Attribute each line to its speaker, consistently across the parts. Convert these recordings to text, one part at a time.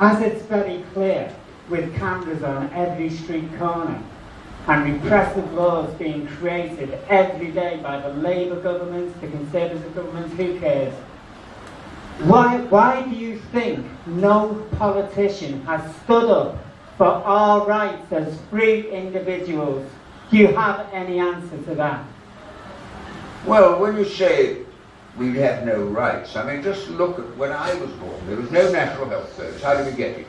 Speaker 1: as it's very clear, with cameras on every street corner and repressive laws being created every day by the Labour governments, the Conservative governments, who cares? Why do you think no politician has stood up for our rights as free individuals? Do you have any answer to that?
Speaker 2: Well, when you say we have no rights, I mean, just look at when I was born. There was no National Health Service. How did we get it?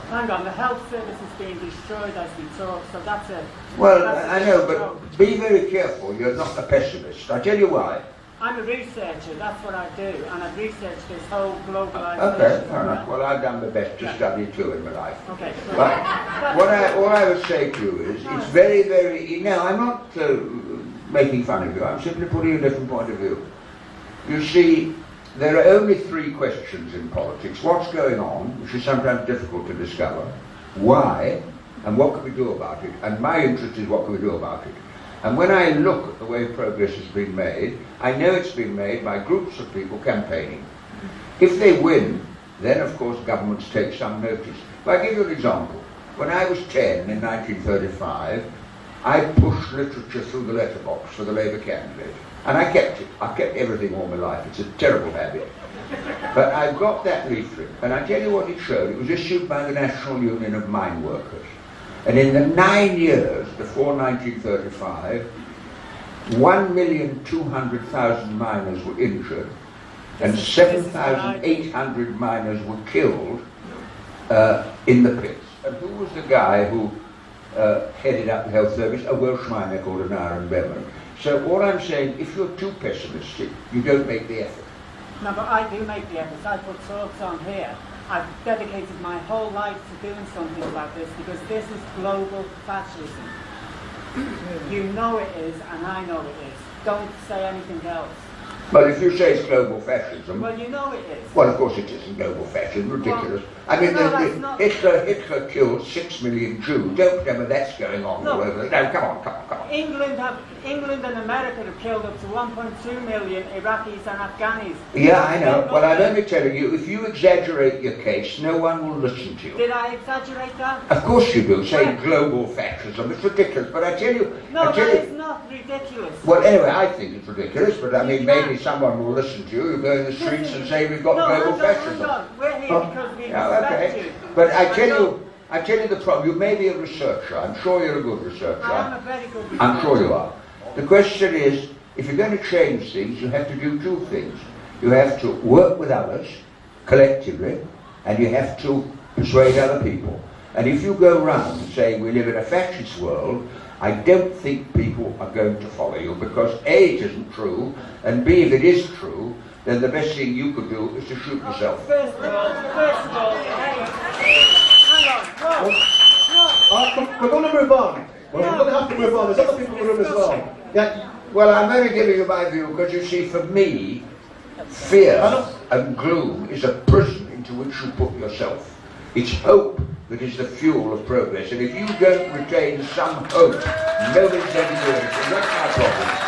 Speaker 1: Hang on, the health service is being destroyed as we talk, so that's it.
Speaker 2: Well, I know, but be very careful. You're not a pessimist. I'll tell you why.
Speaker 1: I'm a researcher, that's what I do, and I've researched this whole globalisation.
Speaker 2: Okay, fair enough. Well, I've done my best to study too in my life.
Speaker 1: Okay.
Speaker 2: But all I would say to you is, it's very, very... No, I'm not making fun of you. I'm simply putting a different point of view. You see, there are only three questions in politics. What's going on, which is sometimes difficult to discover, why, and what can we do about it? And my interest is what can we do about it? And when I look at the way progress has been made, I know it's been made by groups of people campaigning. If they win, then of course governments take some notice. But I'll give you an example. When I was 10 in 1935, I pushed literature through the letterbox for the Labour candidate. And I kept it. I've kept everything all my life. It's a terrible habit. But I got that leaflet, and I tell you what it showed. It was issued by the National Union of Mine Workers. And in the 9 years before 1935, 1,200,000 miners were injured, and 7,800 miners were killed in the pits. And who was the guy who headed up the health service? A Welsh miner called Benn. So all I'm saying, if you're too pessimistic, you don't make the effort.
Speaker 1: No, but I do make the effort. I put talks on here. I've dedicated my whole life to doing something about this because this is global fascism. You know it is, and I know it is. Don't say anything else.
Speaker 2: Well, if you say it's global fascism...
Speaker 1: Well, you know it is.
Speaker 2: Well, of course it isn't global fascism. Ridiculous. Well, I mean, no, Hitler killed 6 million Jews. Don't remember that's going on all over. No, come on.
Speaker 1: England and America have killed up to 1.2 million Iraqis and Afghanis.
Speaker 2: Yeah, I know. Well, I'm only telling you, if you exaggerate your case, no one will listen to you.
Speaker 1: Did I exaggerate that?
Speaker 2: Of course you do, saying global fascism. It's ridiculous, but I tell you...
Speaker 1: No, that is not ridiculous.
Speaker 2: Well, anyway, I think it's ridiculous, but I mean, maybe someone will listen to you. You go in the streets and say we've got global fascism.
Speaker 1: No, we're here because we respect you.
Speaker 2: But I tell you the problem. You may be a researcher. I'm sure you're a good researcher.
Speaker 1: I am a very good researcher.
Speaker 2: I'm sure you are. The question is, if you're going to change things, you have to do two things. You have to work with others, collectively, and you have to persuade other people. And if you go round saying we live in a fascist world, I don't think people are going to follow you, because A, it isn't true, and B, if it is true, then the best thing you could do is to shoot yourself.
Speaker 1: First of all, hang on.
Speaker 3: We're going to move on. We're going to have to move on. There's other people in the room as well.
Speaker 2: Yeah. Well, I'm only giving you my view because, you see, for me, fear and gloom is a prison into which you put yourself. It's hope that is the fuel of progress. And if you don't retain some hope, nobody's going to do anything. That's my problem.